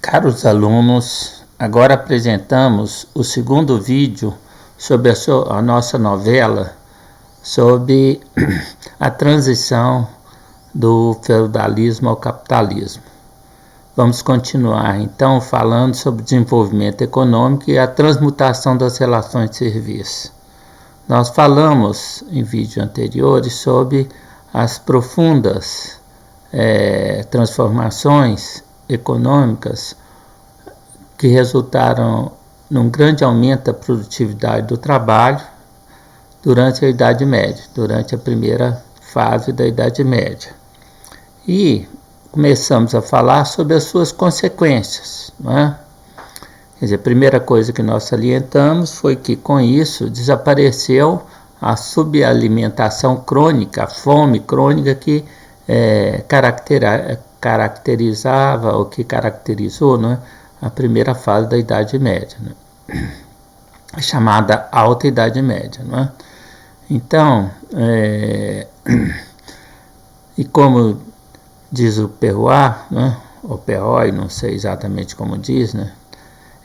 Caros alunos, agora apresentamos o segundo vídeo sobre a nossa novela sobre a transição do feudalismo ao capitalismo. Vamos continuar então falando sobre o desenvolvimento econômico e a transmutação das relações de serviço. Nós falamos em vídeos anteriores sobre as profundas transformações econômicas que resultaram num grande aumento da produtividade do trabalho durante a Idade Média, durante a primeira fase da Idade Média. E começamos a falar sobre as suas consequências, não é? Quer dizer, a primeira coisa que nós salientamos foi que com isso desapareceu a subalimentação crônica, a fome crônica que caracterizava ou que caracterizou, né, a primeira fase da Idade Média, né, chamada Alta Idade Média. Né? Então, e como diz o Perroy, né, ou Perroy, não sei exatamente como diz, né,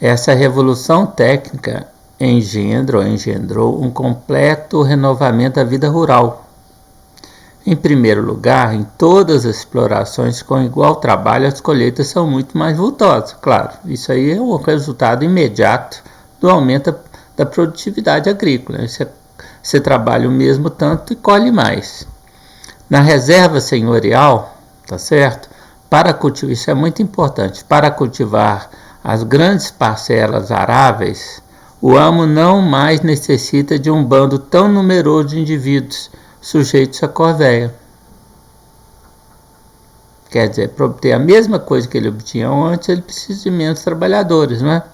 essa revolução técnica engendrou um completo renovamento da vida rural. Em primeiro lugar, em todas as explorações com igual trabalho, as colheitas são muito mais vultosas. Claro, isso aí é o resultado imediato do aumento da produtividade agrícola. Você trabalha o mesmo tanto e colhe mais. Na reserva senhorial, tá certo? Para cultivar, isso é muito importante, para cultivar as grandes parcelas aráveis, o amo não mais necessita de um bando tão numeroso de indivíduos sujeitos à corvéia. Quer dizer, para obter a mesma coisa que ele obtinha antes, ele precisa de menos trabalhadores, não é?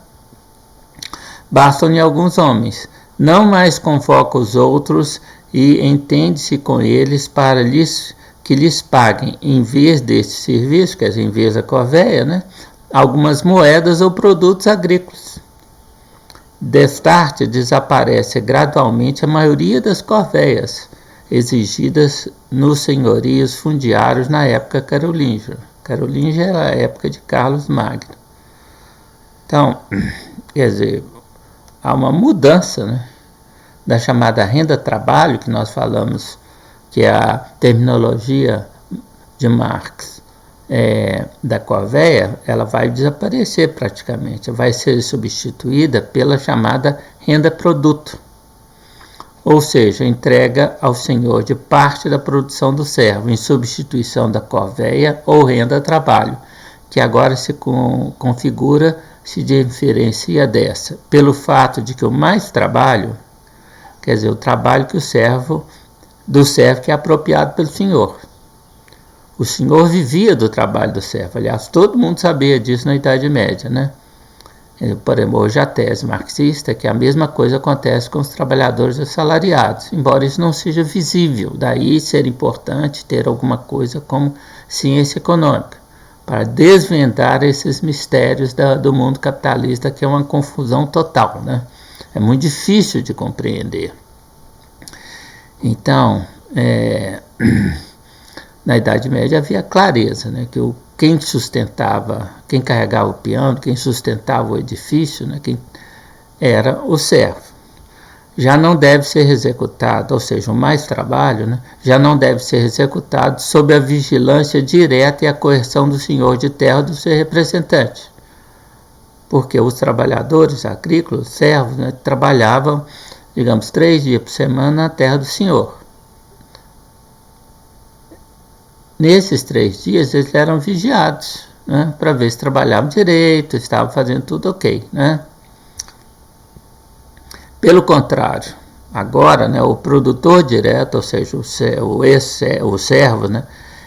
Bastam-lhe alguns homens. Não mais convoca os outros e entende-se com eles para que lhes paguem, em vez desse serviço, quer dizer, em vez da corvéia, né, algumas moedas ou produtos agrícolas. Destarte desaparece gradualmente a maioria das corvéias exigidas nos senhorios fundiários na época carolíngia. Carolíngia era a época de Carlos Magno. Então, quer dizer, há uma mudança, né, da chamada renda-trabalho, que nós falamos, que é a terminologia de Marx, da corvéia, ela vai desaparecer praticamente, vai ser substituída pela chamada renda-produto. Ou seja, entrega ao senhor de parte da produção do servo, em substituição da corvéia ou renda-trabalho, que agora se configura, se diferencia dessa, pelo fato de que o mais trabalho, quer dizer, o trabalho que do servo que é apropriado pelo senhor. O senhor vivia do trabalho do servo, aliás, todo mundo sabia disso na Idade Média, né? Por exemplo, hoje a tese marxista é que a mesma coisa acontece com os trabalhadores assalariados, embora isso não seja visível, daí ser importante ter alguma coisa como ciência econômica, para desvendar esses mistérios do mundo capitalista, que é uma confusão total, né? É muito difícil de compreender. Então, na Idade Média havia clareza, né, que quem carregava o piano, quem sustentava o edifício, né, quem era o servo. Já não deve ser executado, ou seja, o mais trabalho, né, já não deve ser executado sob a vigilância direta e a coerção do senhor de terra do seu representante. Porque os trabalhadores agrícolas, servos, né, trabalhavam, digamos, 3 dias por semana na terra do senhor. Nesses 3 dias eles eram vigiados, né, para ver se trabalhavam direito, estavam fazendo tudo ok, né? Pelo contrário, agora, né, o produtor direto, ou seja, o servo, né,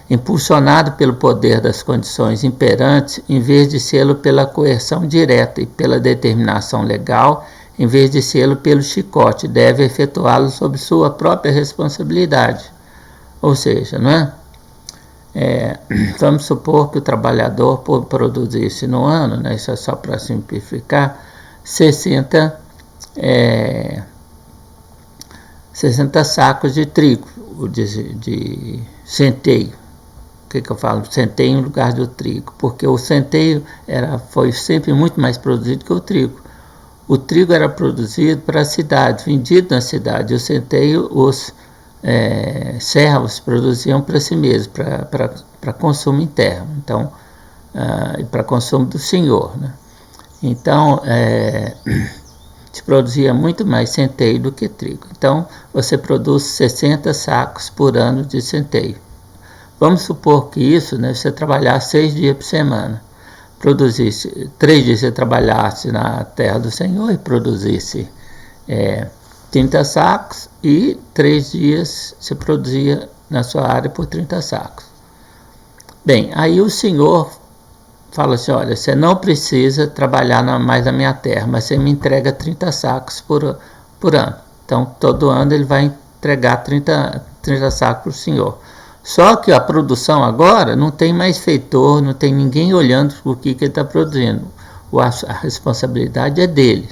impulsionado pelo poder das condições imperantes, em vez de sê-lo pela coerção direta e pela determinação legal, em vez de sê-lo pelo chicote, deve efetuá-lo sob sua própria responsabilidade. Ou seja, não é? Vamos supor que o trabalhador produzisse no ano, né, isso é só para simplificar, 60 sacos de trigo, de centeio, que eu falo? Centeio em lugar do trigo, porque o centeio foi sempre muito mais produzido que o trigo. O trigo era produzido para a cidade, vendido na cidade. O centeio, os servos produziam para si mesmos, para consumo interno, então, e para consumo do senhor, né? Então, se produzia muito mais centeio do que trigo. Então, você produz 60 sacos por ano de centeio. Vamos supor que isso, né, você trabalhar 6 dias por semana. Produzisse, 3 dias você trabalhasse na terra do Senhor e produzisse 30 sacos, e 3 dias você produzia na sua área por 30 sacos. Bem, aí o Senhor fala assim: olha, você não precisa trabalhar mais na minha terra, mas você me entrega 30 sacos por ano. Então, todo ano ele vai entregar 30 sacos para o Senhor. Só que a produção agora não tem mais feitor, não tem ninguém olhando o que ele está produzindo. A responsabilidade é dele.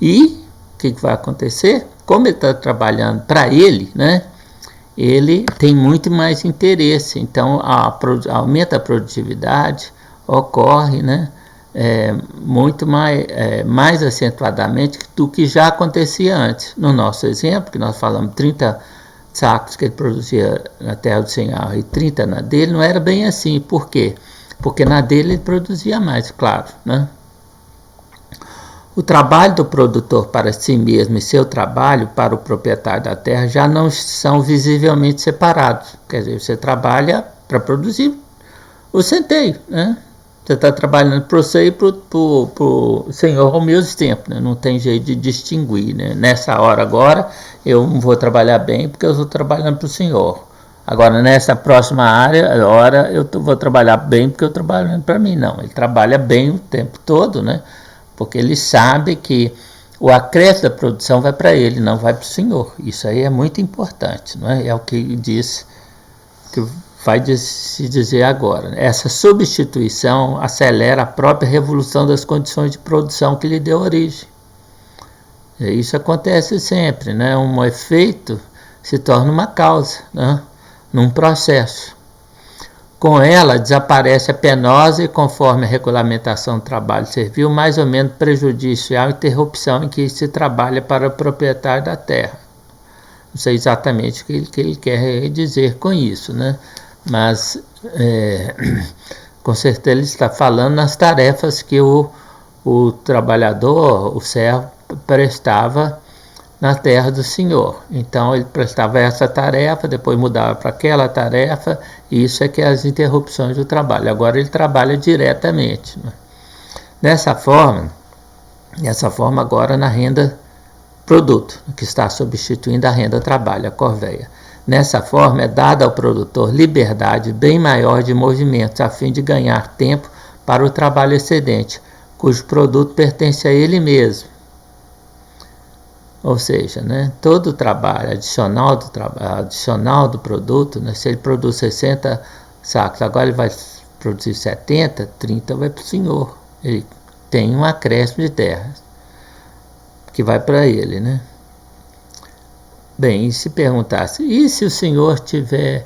E o que vai acontecer? Como ele está trabalhando para ele, né? Ele tem muito mais interesse. Então, aumenta a produtividade, ocorre, né? Muito mais acentuadamente do que já acontecia antes. No nosso exemplo, que nós falamos 30 sacos que ele produzia na terra do Senhor e 30 na dele, não era bem assim. Por quê? Porque na dele ele produzia mais, claro, né? O trabalho do produtor para si mesmo e seu trabalho para o proprietário da terra já não são visivelmente separados. Quer dizer, você trabalha para produzir o centeio, né? Você está trabalhando para você e para o Senhor ao mesmo tempo, né? Não tem jeito de distinguir, né? Nessa hora agora eu não vou trabalhar bem porque eu estou trabalhando para o Senhor. Agora nessa próxima hora eu vou trabalhar bem porque eu estou trabalhando para mim. Não, ele trabalha bem o tempo todo, né? Porque ele sabe que o acréscimo da produção vai para ele, não vai para o Senhor. Isso aí é muito importante, não é? É o que diz, que vai se dizer agora. Essa substituição acelera a própria revolução das condições de produção que lhe deu origem. E isso acontece sempre, né? Um efeito se torna uma causa, né? Num processo. Com ela, desaparece a penosa e, conforme a regulamentação do trabalho servil, mais ou menos prejudicial interrupção em que se trabalha para o proprietário da terra. Não sei exatamente o que ele quer dizer com isso, né? Mas, com certeza, ele está falando nas tarefas que o trabalhador, o servo, prestava na terra do Senhor. Então ele prestava essa tarefa, depois mudava para aquela tarefa, e isso é que é as interrupções do trabalho. Agora ele trabalha diretamente, né? Dessa forma agora na renda produto, que está substituindo a renda trabalho, a corveia. Nessa forma é dada ao produtor liberdade bem maior de movimentos, a fim de ganhar tempo para o trabalho excedente, cujo produto pertence a ele mesmo. Ou seja, né, todo o trabalho adicional do produto, né, se ele produz 60 sacos, agora ele vai produzir 70, 30 vai para o senhor. Ele tem um acréscimo de terra que vai para ele, né? Bem, e se perguntasse, e se o senhor tiver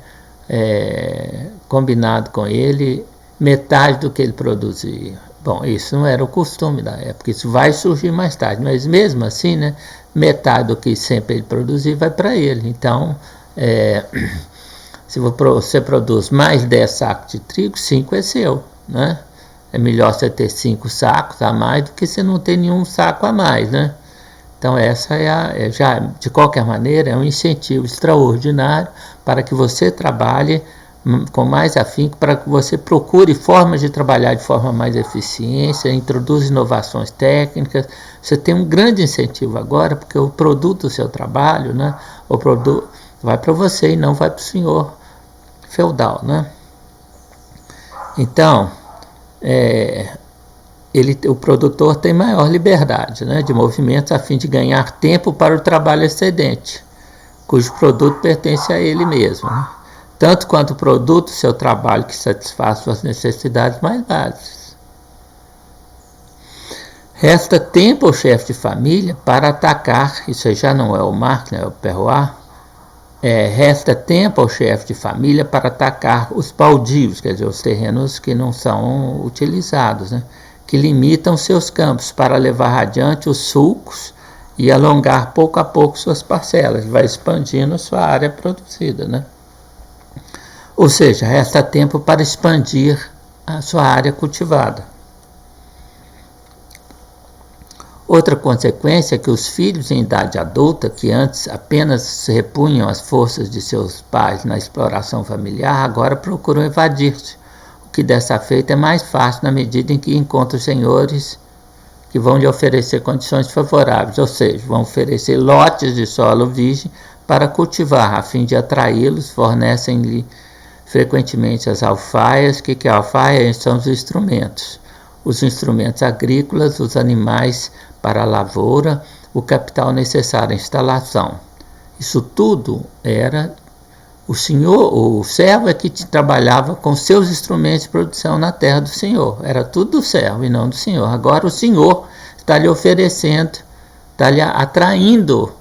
combinado com ele metade do que ele produzia? Bom, isso não era o costume da época, isso vai surgir mais tarde, mas mesmo assim, né, metade do que sempre ele produzir vai para ele. Então, se você produz mais 10 sacos de trigo, 5 é seu, né? É melhor você ter 5 sacos a mais do que você não ter nenhum saco a mais, né? Então essa já, de qualquer maneira, é um incentivo extraordinário para que você trabalhe com mais afinco, para que você procure formas de trabalhar de forma mais eficiente, introduza inovações técnicas. Você tem um grande incentivo agora, porque o produto do seu trabalho, né, o produto vai para você e não vai para o senhor feudal, né? Então, o produtor tem maior liberdade, né, de movimentos a fim de ganhar tempo para o trabalho excedente, cujo produto pertence a ele mesmo, né? Tanto quanto o produto do seu trabalho que satisfaz suas necessidades mais básicas. Resta tempo ao chefe de família para atacar, isso já não é o Marx, né, é o Perroir, Resta tempo ao chefe de família para atacar os baldios, quer dizer, os terrenos que não são utilizados, né? Que limitam seus campos para levar adiante os sulcos e alongar pouco a pouco suas parcelas, vai expandindo sua área produzida, né? Ou seja, resta tempo para expandir a sua área cultivada. Outra consequência é que os filhos em idade adulta, que antes apenas se repunham às forças de seus pais na exploração familiar, agora procuram evadir-se, o que dessa feita é mais fácil na medida em que encontram senhores que vão lhe oferecer condições favoráveis, ou seja, vão oferecer lotes de solo virgem para cultivar, a fim de atraí-los, fornecem-lhe frequentemente as alfaias. Que é a alfaia? São os instrumentos agrícolas, os animais para a lavoura, o capital necessário à instalação. Isso tudo era o servo é que trabalhava com seus instrumentos de produção na terra do senhor. Era tudo do servo e não do senhor. Agora o senhor está lhe oferecendo, está lhe atraindo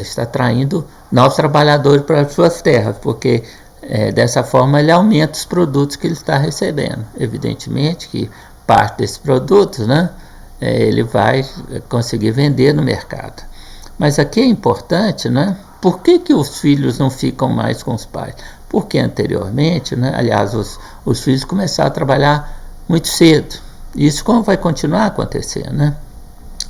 está atraindo novos trabalhadores para as suas terras, porque dessa forma ele aumenta os produtos que ele está recebendo. Evidentemente que parte desses produtos, né, ele vai conseguir vender no mercado. Mas aqui é importante, né? Por que os filhos não ficam mais com os pais? Porque anteriormente, né, aliás, os filhos começaram a trabalhar muito cedo. Isso como vai continuar acontecendo, né?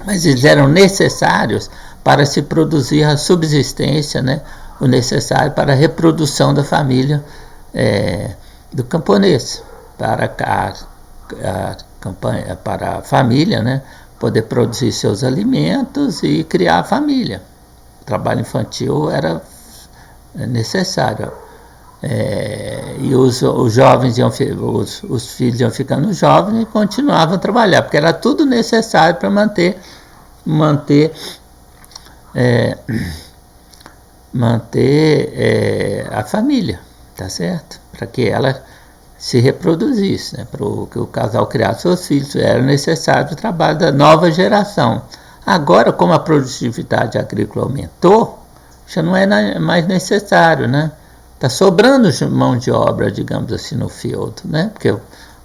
Mas eles eram necessários para se produzir a subsistência, né? O necessário para a reprodução da família do camponês, para a família, né, poder produzir seus alimentos e criar a família. O trabalho infantil era necessário. E os jovens os filhos iam ficando jovens e continuavam a trabalhar, porque era tudo necessário para manter a família, tá certo? Para que ela se reproduzisse, né? Para que o casal criasse seus filhos, era necessário o trabalho da nova geração. Agora, como a produtividade agrícola aumentou, já não é mais necessário, né? Está sobrando mão de obra, digamos assim, no field, né? Porque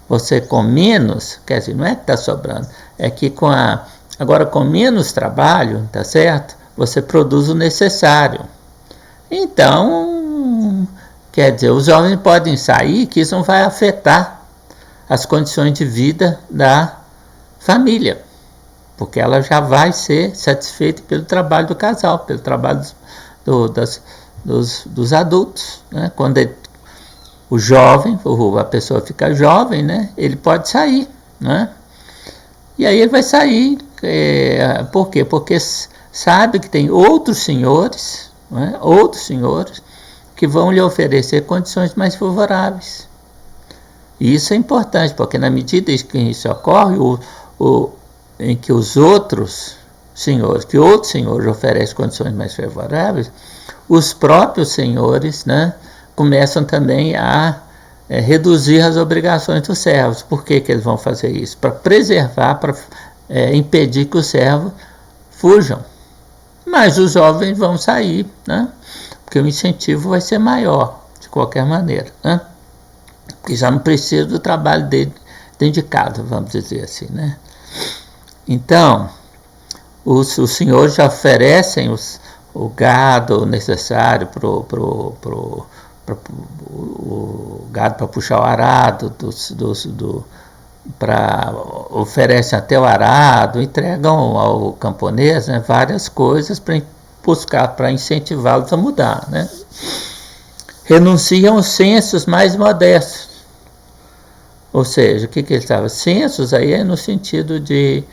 você com menos, quer dizer, não é que está sobrando, é que agora com menos trabalho, tá certo? Você produz o necessário. Então, quer dizer, os jovens podem sair, que isso não vai afetar as condições de vida da família, porque ela já vai ser satisfeita pelo trabalho do casal, pelo trabalho dos adultos, né? Quando o jovem, a pessoa fica jovem, né? Ele pode sair, né? E aí ele vai sair, por quê? Porque sabe que tem outros senhores, né? Outros senhores que vão lhe oferecer condições mais favoráveis. E isso é importante, porque na medida em que isso ocorre, em que outros senhores oferecem condições mais favoráveis, os próprios senhores, né, começam também a reduzir as obrigações dos servos. Por que eles vão fazer isso? Para preservar, para impedir que os servos fujam. Mas os jovens vão sair, né? Porque o incentivo vai ser maior, de qualquer maneira, né? Porque já não precisa do trabalho dele dedicado, vamos dizer assim, né? Então, os senhores já oferecem o gado necessário o gado para puxar o arado, oferecem até o arado, entregam ao camponês, né, várias coisas para buscar, para incentivá-los a mudar, né? Renunciam aos censos mais modestos. Ou seja, o que eles estavam? Censos aí é no sentido de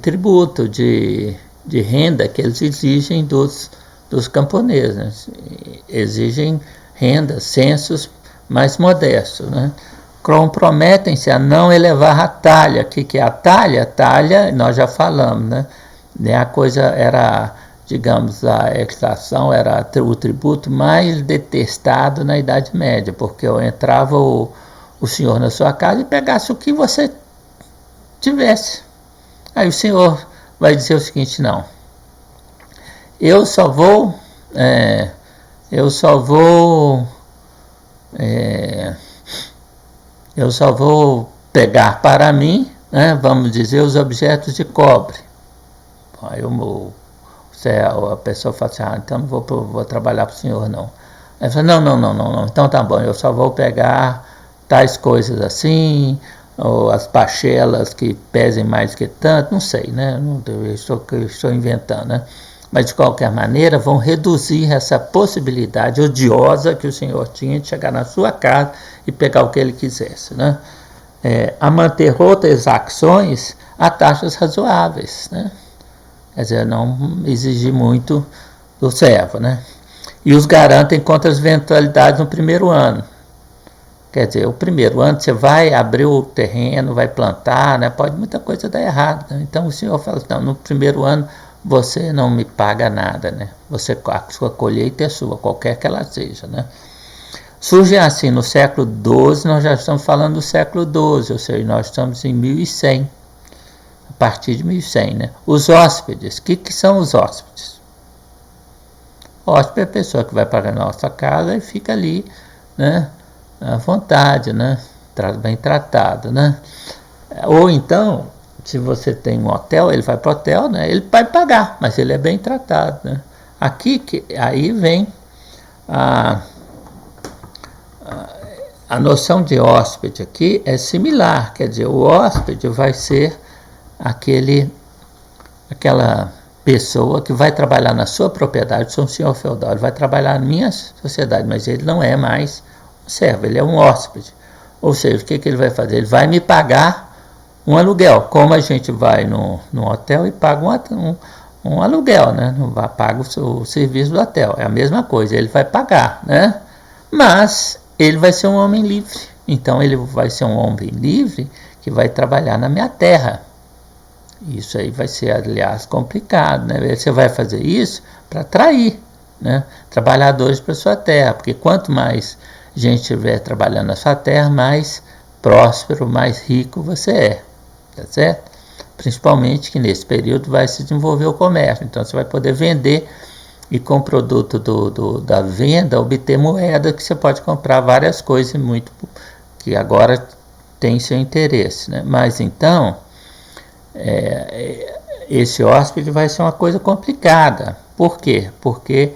tributo, de renda que eles exigem dos camponeses. Exigem renda, censos mais modestos, né? Comprometem-se a não elevar a talha. O que é a talha? A talha, nós já falamos, né? A coisa era, digamos, a extração era o tributo mais detestado na Idade Média, porque entrava o senhor na sua casa e pegasse o que você tivesse. Aí o senhor vai dizer o seguinte: não, eu só vou pegar para mim, né, vamos dizer, os objetos de cobre. Aí a pessoa fala assim: então não vou trabalhar para o senhor, não. Aí fala: não, então tá bom, eu só vou pegar tais coisas assim, ou as pachelas que pesem mais que tanto, não sei, né? Eu estou inventando, né? Mas de qualquer maneira vão reduzir essa possibilidade odiosa que o senhor tinha de chegar na sua casa e pegar o que ele quisesse, né? A manter outras ações a taxas razoáveis, né? Quer dizer, não exigir muito do servo, né? E os garantem contra as eventualidades no primeiro ano. Quer dizer, o primeiro ano você vai abrir o terreno, vai plantar, né? Pode muita coisa dar errado, né? Então o senhor fala assim: não, no primeiro ano você não me paga nada, né? A sua colheita é sua, qualquer que ela seja, né? Surge assim no século XII, nós já estamos falando do século XII, ou seja, nós estamos em 1100, a partir de 1100, né? Os hóspedes, o que são os hóspedes? Hóspede é a pessoa que vai para a nossa casa e fica ali, né, à vontade, né, bem tratado, né? Ou então, se você tem um hotel, ele vai para o hotel, né, ele vai pagar, mas ele é bem tratado, né? Aí vem a noção de hóspede aqui é similar, quer dizer, o hóspede vai ser aquela pessoa que vai trabalhar na sua propriedade, sou um senhor feudal, ele vai trabalhar na minha sociedade, mas ele não é mais um servo, ele é um hóspede. Ou seja, o que ele vai fazer? Ele vai me pagar um aluguel, como a gente vai no hotel e paga um aluguel, né? Não vai pagar o serviço do hotel, é a mesma coisa, ele vai pagar, né? Mas ele vai ser um homem livre, então ele vai ser um homem livre que vai trabalhar na minha terra. Isso aí vai ser, aliás, complicado, né? Você vai fazer isso para atrair, né, trabalhadores para sua terra, porque quanto mais gente estiver trabalhando na sua terra, mais próspero, mais rico você é, tá certo? Principalmente que nesse período vai se desenvolver o comércio, então você vai poder vender e com o produto da venda obter moeda que você pode comprar várias coisas muito que agora tem seu interesse, né? Mas então esse hóspede vai ser uma coisa complicada. Por quê? Porque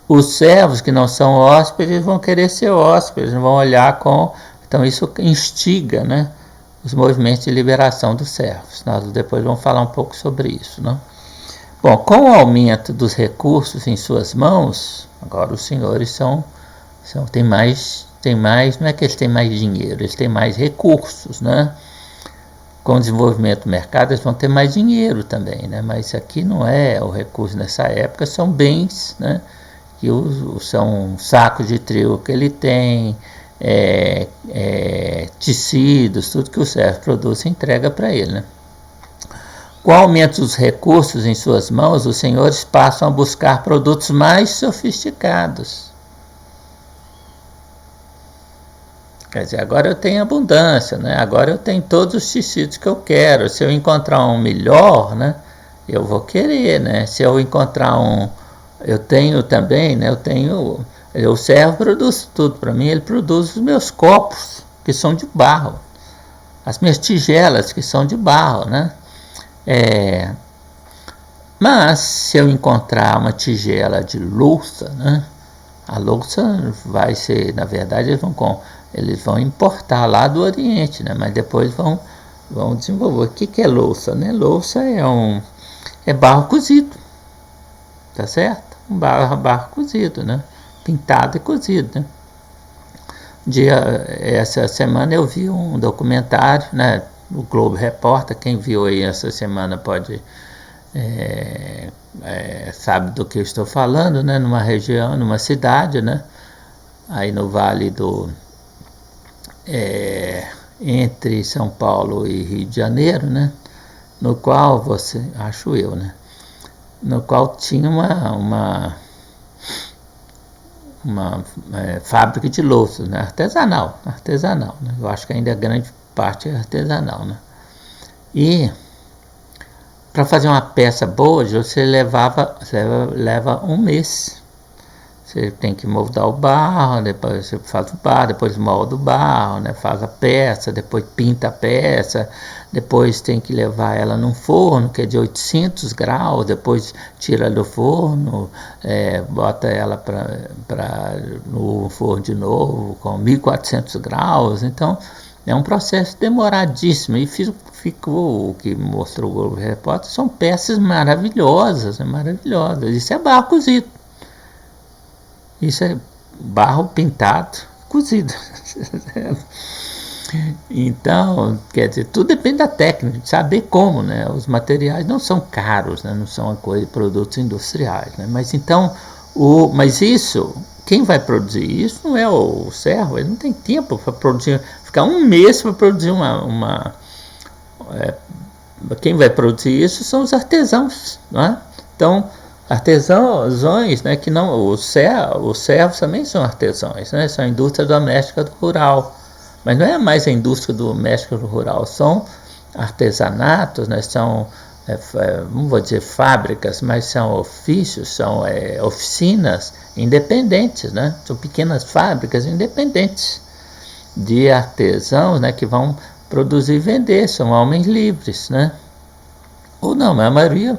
os servos que não são hóspedes vão querer ser hóspedes, vão olhar com... Então isso instiga, né, os movimentos de liberação dos servos. Nós depois vamos falar um pouco sobre isso, né? Bom, com o aumento dos recursos em suas mãos, agora os senhores têm mais, não é que eles têm mais dinheiro, eles têm mais recursos, né? Com o desenvolvimento do mercado, eles vão ter mais dinheiro também, né? Mas aqui não é o recurso nessa época, são bens, né? Que são sacos de trigo que ele tem, tecidos, tudo que o servo produz e entrega para ele, né? Com o aumento dos recursos em suas mãos, os senhores passam a buscar produtos mais sofisticados. Quer dizer, agora eu tenho abundância, né? Agora eu tenho todos os tecidos que eu quero. Se eu encontrar um melhor, né, eu vou querer, né? Se eu encontrar eu tenho também, né? O servo produz tudo para mim. Ele produz os meus copos, que são de barro, as minhas tigelas, que são de barro, né? Mas se eu encontrar uma tigela de louça, né? A louça vai ser, na verdade, eles vão importar lá do Oriente, né? Mas depois vão desenvolver. O que é louça, né? Louça é barro cozido, tá certo? Barro cozido, né? Pintado e cozido, né? Essa semana eu vi um documentário, né? O Globo Repórter, quem viu aí essa semana pode sabe do que eu estou falando, né? Numa região, numa cidade, né? Aí no Vale entre São Paulo e Rio de Janeiro, né? No qual acho eu, né? No qual tinha uma fábrica de louças, né? Artesanal, né? Eu acho que ainda a grande parte é artesanal, né? E para fazer uma peça boa, você leva um mês. Você tem que moldar o barro, depois você faz o barro, depois molda o barro, né? Faz a peça, depois pinta a peça, depois tem que levar ela num forno que é de 800 graus, depois tira do forno, bota ela no forno de novo com 1400 graus. Então é um processo demoradíssimo. E ficou o que mostrou o Globo Repórter, são peças maravilhosas, maravilhosas. Isso é barro cozido. Isso é barro pintado, cozido. Então, quer dizer, tudo depende da técnica, de saber como, né? Os materiais não são caros, né? Não são produtos industriais, né? Mas então, mas isso, quem vai produzir isso não é o servo, ele não tem tempo para produzir, ficar um mês para produzir quem vai produzir isso são os artesãos, né? Então, artesãos, né, que não, os servos também são artesãos, né, são a indústria doméstica do rural, mas não é mais a indústria doméstica do rural, são artesanatos, né, são, não vou dizer fábricas, mas são ofícios, são oficinas independentes, né, são pequenas fábricas independentes de artesãos, né, que vão produzir e vender, são homens livres, né, ou não, mas a maioria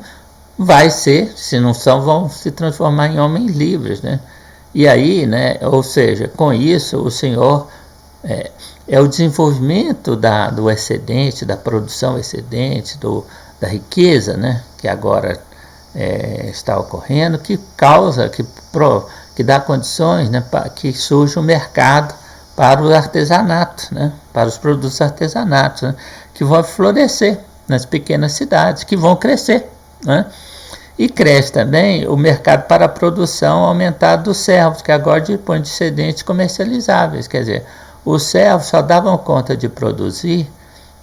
vai ser, se não são, vão se transformar em homens livres, né? E aí, né, ou seja, com isso o Senhor é o desenvolvimento do excedente, da produção excedente, da riqueza, né, que agora está ocorrendo, que causa, que dá condições, né, para que surja um mercado para o artesanato, né, para os produtos artesanatos, né, que vão florescer nas pequenas cidades, que vão crescer, né? E cresce também o mercado para a produção aumentada dos servos, que agora dispõe de excedentes comercializáveis. Quer dizer, os servos só davam conta de produzir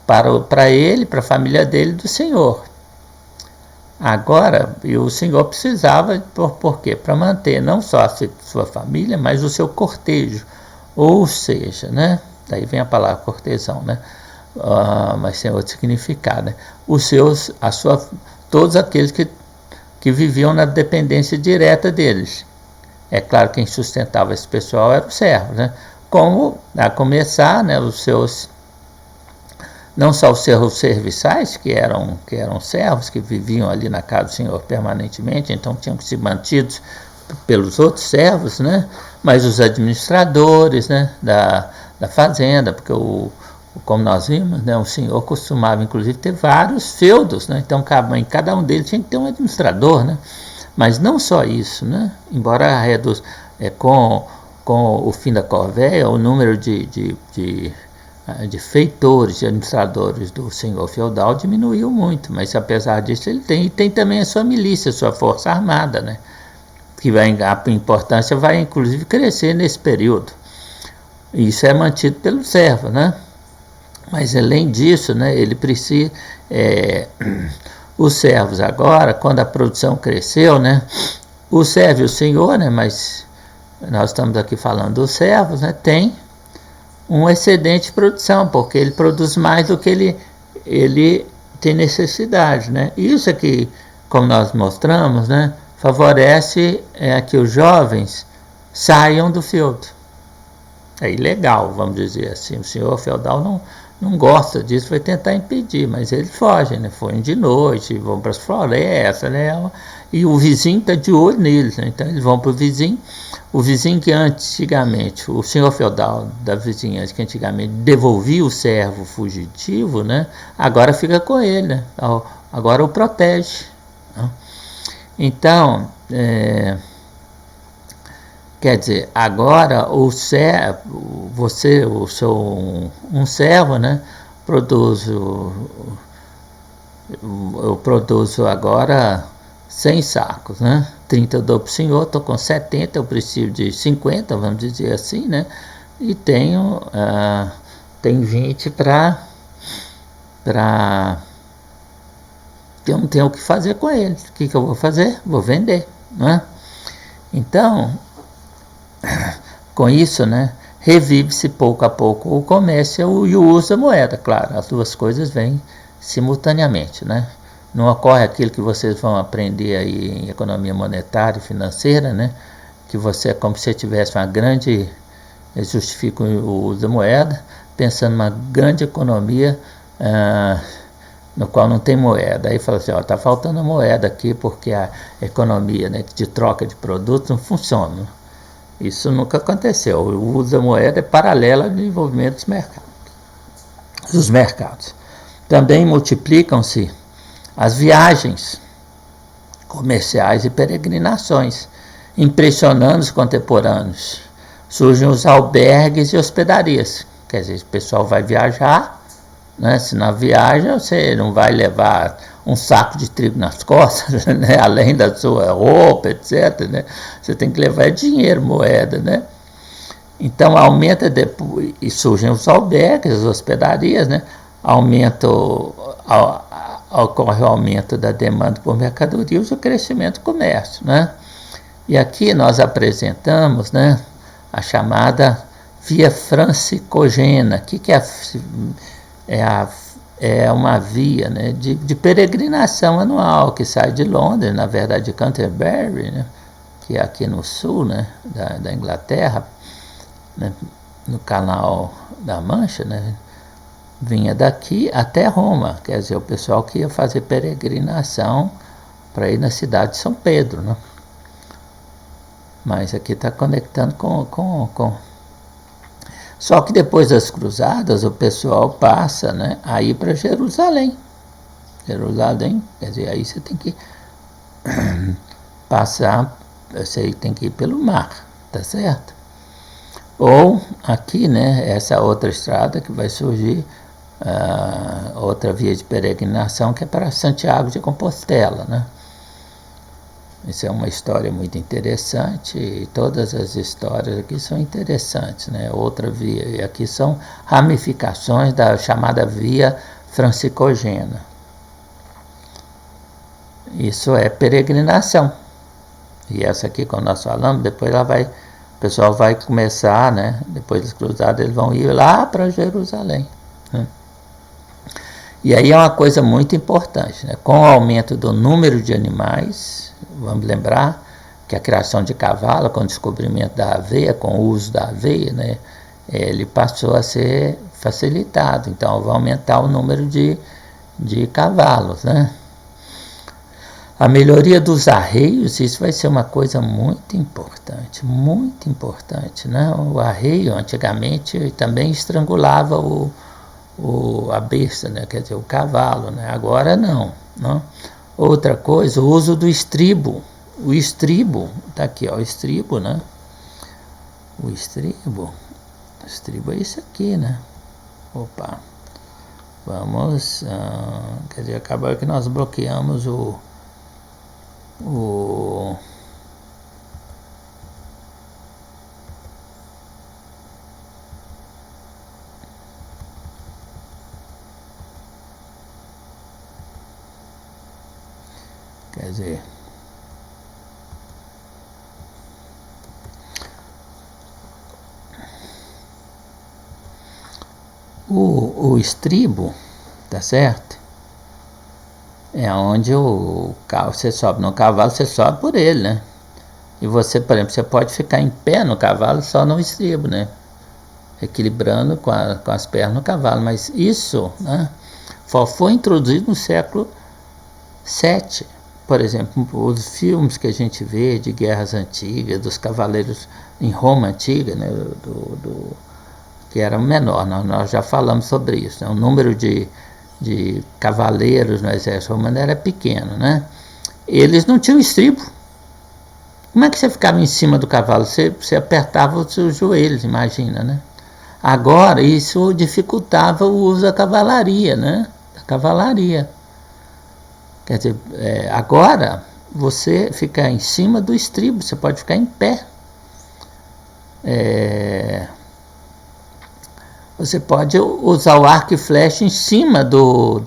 para ele, para a família dele, do senhor. Agora, o senhor precisava, por quê? Para manter não só a sua família, mas o seu cortejo. Ou seja, né? Daí vem a palavra cortesão, né? Mas tem outro significado, né? Todos aqueles que viviam na dependência direta deles. É claro que quem sustentava esse pessoal era o servo, né? Como, a começar, né, não só os servos serviçais, que eram servos, que viviam ali na casa do Senhor permanentemente, então tinham que ser mantidos pelos outros servos, né? Mas os administradores, né, da fazenda, porque como nós vimos, né, o senhor costumava inclusive ter vários feudos, né? Então em cada um deles tinha que ter um administrador, né? Mas não só isso, né? Embora com o fim da corvéia, o número de feitores, de administradores do senhor feudal diminuiu muito, mas apesar disso ele tem também a sua milícia, a sua força armada, né? Que a importância vai inclusive crescer nesse período. Isso é mantido pelo servo, né? Mas além disso, né, ele precisa, os servos agora, quando a produção cresceu, né, o servo e o senhor, né, mas nós estamos aqui falando dos servos, né, tem um excedente de produção, porque ele produz mais do que ele tem necessidade, né. Isso aqui, como nós mostramos, né, favorece que os jovens saiam do feudo. É ilegal, vamos dizer assim. O senhor feudal não gosta disso, vai tentar impedir, mas eles fogem, né? Fogem de noite, vão para as florestas, né? E o vizinho está de olho neles, né? Então eles vão para o vizinho que antigamente, o senhor feudal da vizinhança que antigamente devolvia o servo fugitivo, né? Agora fica com ele, né? Agora o protege, né? Então, quer dizer, agora um servo, né, eu produzo agora 100 sacos, né, 30 eu dou para o senhor, estou com 70, eu preciso de 50, vamos dizer assim, né, e tenho 20 eu não tenho o que fazer com eles. O que eu vou fazer? Vou vender, né? Então, com isso, né, revive-se pouco a pouco o comércio e o uso da moeda. Claro, as duas coisas vêm simultaneamente, né? não ocorre aquilo que vocês vão aprender aí em economia monetária e financeira, né? Que você é como se você tivesse uma grande, eles justificam o uso da moeda, pensando numa grande economia no qual não tem moeda. Aí fala assim, ó, tá faltando moeda aqui porque a economia, né, de troca de produtos não funciona. Isso nunca aconteceu. O uso da moeda é paralelo ao desenvolvimento dos mercados. Também multiplicam-se as viagens comerciais e peregrinações, impressionando os contemporâneos. Surgem os albergues e hospedarias. Quer dizer, o pessoal vai viajar, né? Se na viagem você não vai levar um saco de trigo nas costas, né? Além da sua roupa, etc., né? Você tem que levar dinheiro, moeda, né? Então aumenta depois, e surgem os albergues, as hospedarias, né? Ocorre o aumento da demanda por mercadorias e o crescimento do comércio, né? E aqui nós apresentamos, né, a chamada via francicogena, que é uma via, né, de peregrinação anual que sai de Londres, na verdade de Canterbury, né, que é aqui no sul, né, da Inglaterra, né, no canal da Mancha, né, vinha daqui até Roma, quer dizer, o pessoal que ia fazer peregrinação para ir na cidade de São Pedro, né? Mas aqui está conectando com... Só que depois das cruzadas, o pessoal passa, né, a ir para Jerusalém. Jerusalém, quer dizer, aí você tem que passar, você tem que ir pelo mar, tá certo? Ou aqui, né, essa outra estrada que vai surgir, outra via de peregrinação, que é para Santiago de Compostela, né? Isso é uma história muito interessante, e todas as histórias aqui são interessantes, né? Outra via, e aqui são ramificações da chamada via francicogena. Isso é peregrinação. E essa aqui, como nós falamos, depois o pessoal vai começar, né? Depois das cruzadas, eles vão ir lá para Jerusalém, né? E aí é uma coisa muito importante, né? Com o aumento do número de animais, vamos lembrar que a criação de cavalo, com o descobrimento da aveia, com o uso da aveia, né, ele passou a ser facilitado. Então vai aumentar o número de cavalos, né? A melhoria dos arreios, isso vai ser uma coisa muito importante, né? O arreio antigamente também estrangulava a besta, né? Quer dizer, o cavalo, né? Agora não. Outra coisa, o uso do estribo. O estribo, tá aqui, ó, o estribo, né? O estribo é isso aqui, né? Opa, vamos, quer dizer, acabou que nós bloqueamos quer dizer, o estribo, tá certo? É onde você sobe no cavalo, você sobe por ele, né? E você, por exemplo, você pode ficar em pé no cavalo só no estribo, né? Equilibrando com as pernas no cavalo. Mas isso, né, foi introduzido no século VII. Por exemplo, os filmes que a gente vê de guerras antigas, dos cavaleiros em Roma antiga, né, que era menor, nós já falamos sobre isso, né? O número de cavaleiros no exército romano era pequeno, né? Eles não tinham estribo. Como é que você ficava em cima do cavalo? Você apertava os seus joelhos, imagina, né? Agora, isso dificultava o uso da cavalaria, né? Da cavalaria. Quer dizer, agora você fica em cima do estribo, você pode ficar em pé. Você pode usar o arco e flecha em cima do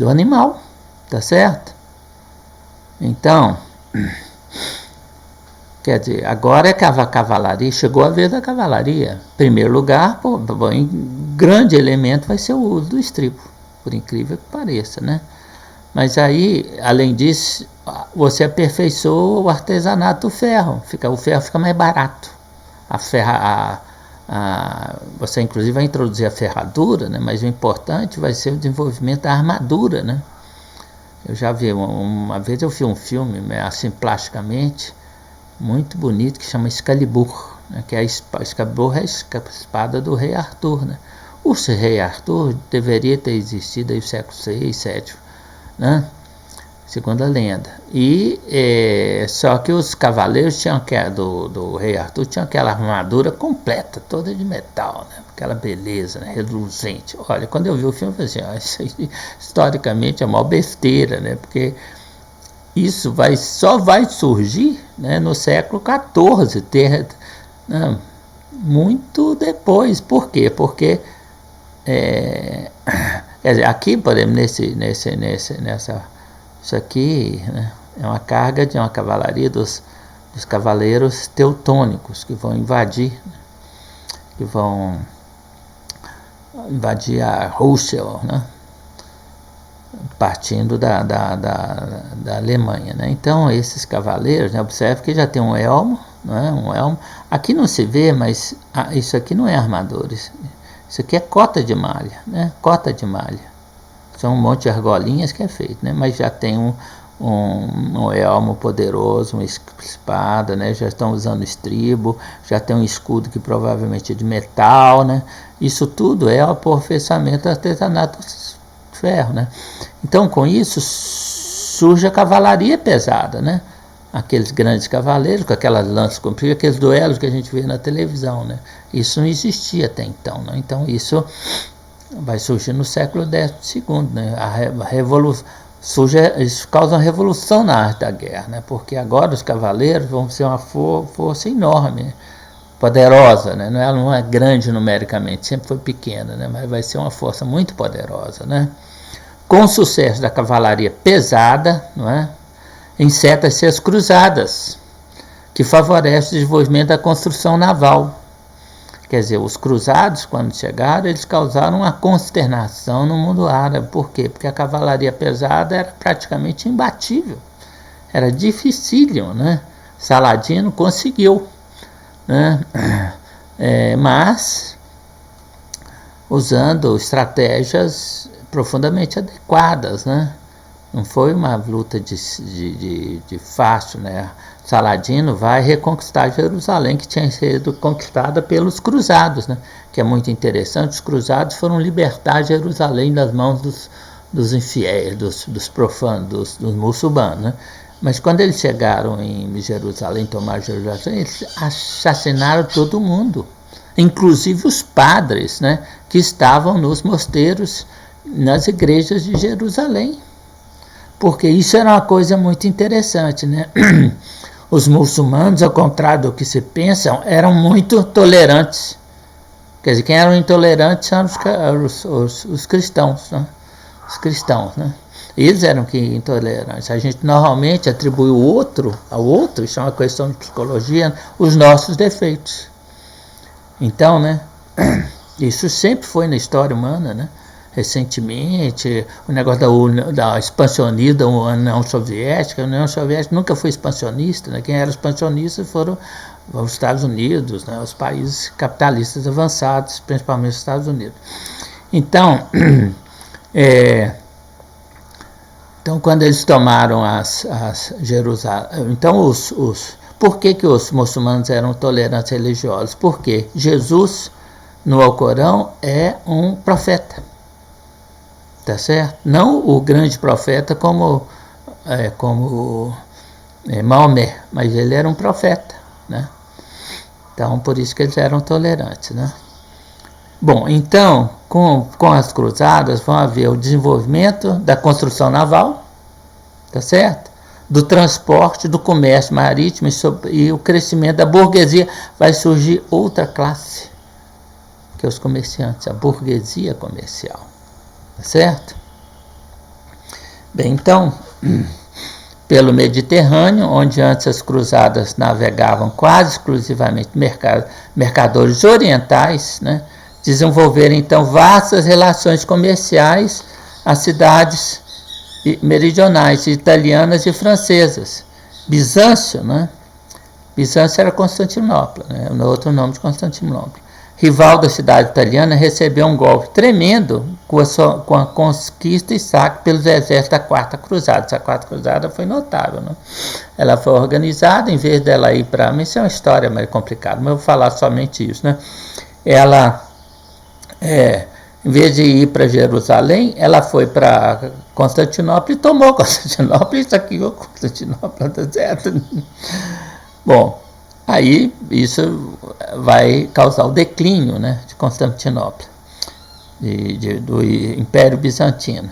animal, tá certo? Então, quer dizer, agora é a cavalaria, chegou a vez da cavalaria. Em primeiro lugar, grande elemento vai ser o uso do estribo, por incrível que pareça, né? Mas aí, além disso, você aperfeiçoa o artesanato do ferro. O ferro fica mais barato. Você inclusive vai introduzir a ferradura, né? Mas o importante vai ser o desenvolvimento da armadura, né? Eu já vi, uma vez eu vi um filme, assim, plasticamente, muito bonito, que chama Excalibur, né? Que Excalibur é a espada do rei Arthur, né? O rei Arthur deveria ter existido aí no século VI, VII, né? Segundo a lenda. Só que os cavaleiros tinham do rei Arthur tinham aquela armadura completa, toda de metal, né? Aquela beleza, né? Reluzente. Olha, quando eu vi o filme, eu falei assim, isso aí, historicamente é uma besteira, né? Porque isso só vai surgir, né, no século XIV, né, muito depois. Por quê? Porque quer dizer, aqui, por exemplo, isso aqui, né, é uma carga de uma cavalaria dos cavaleiros teutônicos que vão invadir, a Rússia, né, partindo da Alemanha, né? Então esses cavaleiros, né, observe que já tem um elmo, né, um elmo. Aqui não se vê, mas isso aqui não é armadura, isso aqui é cota de malha, né? Cota de malha. São um monte de argolinhas que é feito, né? Mas já tem um elmo poderoso, uma espada, né? Já estão usando estribo, já tem um escudo que provavelmente é de metal, né? Isso tudo é o aperfeiçoamento do artesanato do ferro, né? Então, com isso, surge a cavalaria pesada, né? Aqueles grandes cavaleiros com aquelas lanças compridas, aqueles duelos que a gente vê na televisão, né? Isso não existia até então, né? Então, isso vai surgir no século XII, né? Isso causa uma revolução na arte da guerra, né? Porque agora os cavaleiros vão ser uma força enorme, poderosa, né? Ela não é grande numericamente, sempre foi pequena, né? Mas vai ser uma força muito poderosa, né? Com o sucesso da cavalaria pesada, não é? Enceta-se as cruzadas, que favorecem o desenvolvimento da construção naval. Quer dizer, os cruzados, quando chegaram, eles causaram uma consternação no mundo árabe. Por quê? Porque a cavalaria pesada era praticamente imbatível. Era dificílimo, né? Saladino conseguiu, né? Mas usando estratégias profundamente adequadas, né? Não foi uma luta de fácil, né? Saladino vai reconquistar Jerusalém, que tinha sido conquistada pelos cruzados, né? Que é muito interessante. Os cruzados foram libertar Jerusalém das mãos dos infiéis, dos profanos, dos muçulmanos, né? Mas quando eles chegaram em Jerusalém, tomaram Jerusalém, eles assassinaram todo mundo, inclusive os padres, né? Que estavam nos mosteiros, nas igrejas de Jerusalém. Porque isso era uma coisa muito interessante, né? Os muçulmanos, ao contrário do que se pensa, eram muito tolerantes. Quer dizer, quem eram intolerantes eram os cristãos, né? Os cristãos, né? Eles eram que intolerantes. A gente normalmente atribui ao outro, isso é uma questão de psicologia, os nossos defeitos. Então, né? Isso sempre foi na história humana, né? Recentemente, o negócio da expansionismo da União Soviética. A União Soviética nunca foi expansionista, né? Quem era expansionista foram os Estados Unidos, né? Os países capitalistas avançados, principalmente os Estados Unidos. Então, então quando eles tomaram as Jerusalém, então por que os muçulmanos eram tolerantes religiosos? Porque Jesus, no Alcorão, é um profeta. Tá certo? Não o grande profeta como Maomé, mas ele era um profeta, né? Então, por isso que eles eram tolerantes, né? Bom, então, com as cruzadas vão haver o desenvolvimento da construção naval, tá certo? Do transporte, do comércio marítimo e o crescimento da burguesia. Vai surgir outra classe, que é os comerciantes, a burguesia comercial. Certo? Bem, então, pelo Mediterrâneo, onde antes as cruzadas navegavam quase exclusivamente mercadores orientais, né? Desenvolveram então vastas relações comerciais, as cidades meridionais, italianas e francesas. Bizâncio, né? Bizâncio era Constantinopla, né? O outro nome de Constantinopla. Rival da cidade italiana, recebeu um golpe tremendo com a conquista e saque pelos exércitos da Quarta Cruzada. Essa Quarta Cruzada foi notável, né? Ela foi organizada, em vez dela ir para... Isso é uma história mais complicada, mas eu vou falar somente isso, né? Ela, em vez de ir para Jerusalém, ela foi para Constantinopla e tomou Constantinopla e saqueou Constantinopla, tá certo? Bom, aí isso vai causar o declínio, né, de Constantinopla, do Império Bizantino.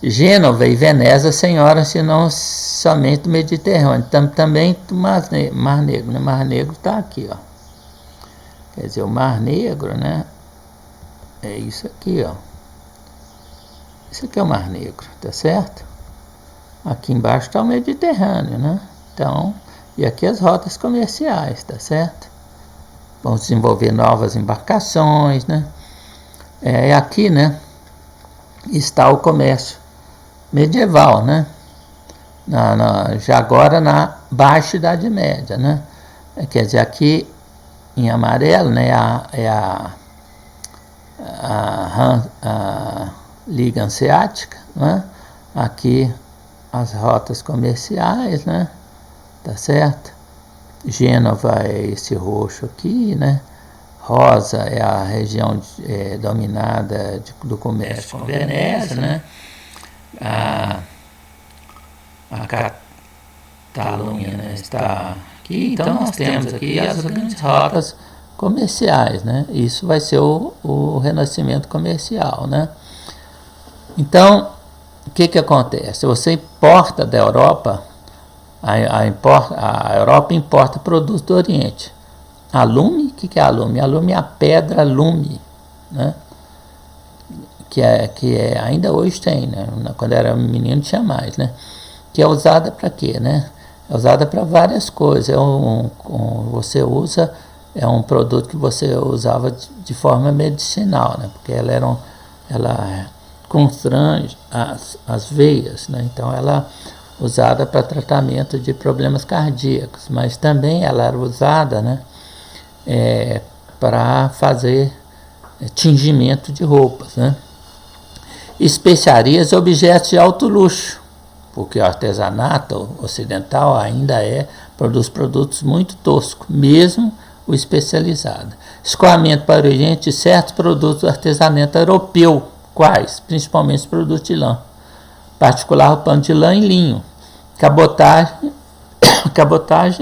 Gênova e Veneza senhoras-se não somente do Mediterrâneo, também do Mar Negro. Né? Mar Negro está aqui, ó. Quer dizer, o Mar Negro, né, é isso aqui, ó. Isso aqui é o Mar Negro, tá certo? Aqui embaixo está o Mediterrâneo, né? Então, e aqui as rotas comerciais, tá certo? Vão desenvolver novas embarcações, né? Aqui, né, está o comércio medieval, né? Já agora na Baixa Idade Média, né? Quer dizer, aqui em amarelo, né, a Liga Hanseática, né? Aqui as rotas comerciais, né? Tá certo? Gênova é esse roxo aqui, né? Rosa é a região dominada do comércio com Veneza, né? A Catalunha, né, está aqui. Então nós temos aqui as grandes rotas comerciais, né? Isso vai ser o renascimento comercial, né? Então, o que acontece? Você importa da Europa, a Europa importa produtos do Oriente. Alume, o que é alume? Alume é a pedra lume, né? Que ainda hoje tem, né? Quando era menino tinha mais, né? Que é usada para quê, né? É usada para várias coisas. Você usa, é um produto que você usava de forma medicinal, né? Porque ela constrange as veias, né? Então ela é usada para tratamento de problemas cardíacos, mas também ela era usada, né, para fazer tingimento de roupas, né? Especiarias e objetos de alto luxo, porque o artesanato ocidental ainda produz produtos muito toscos, mesmo o especializado. Escoamento para o Oriente de certos produtos do artesanato europeu. Quais? Principalmente os produtos de lã. Particular o pano de lã e linho. Cabotagem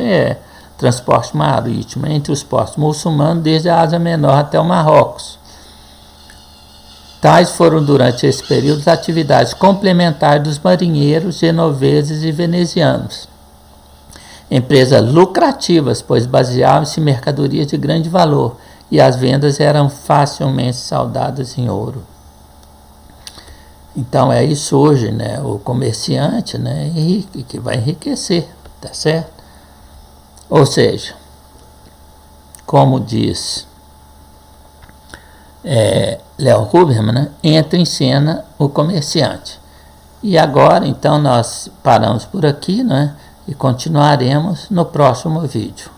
é transporte marítimo entre os portos muçulmanos desde a Ásia Menor até o Marrocos. Tais foram durante esse período as atividades complementares dos marinheiros genoveses e venezianos. Empresas lucrativas, pois baseavam-se em mercadorias de grande valor e as vendas eram facilmente saldadas em ouro. Então é isso hoje, né? O comerciante, né, que vai enriquecer, tá certo? Ou seja, como diz Léo Huberman, né, entra em cena o comerciante. E agora, então, nós paramos por aqui, né, e continuaremos no próximo vídeo.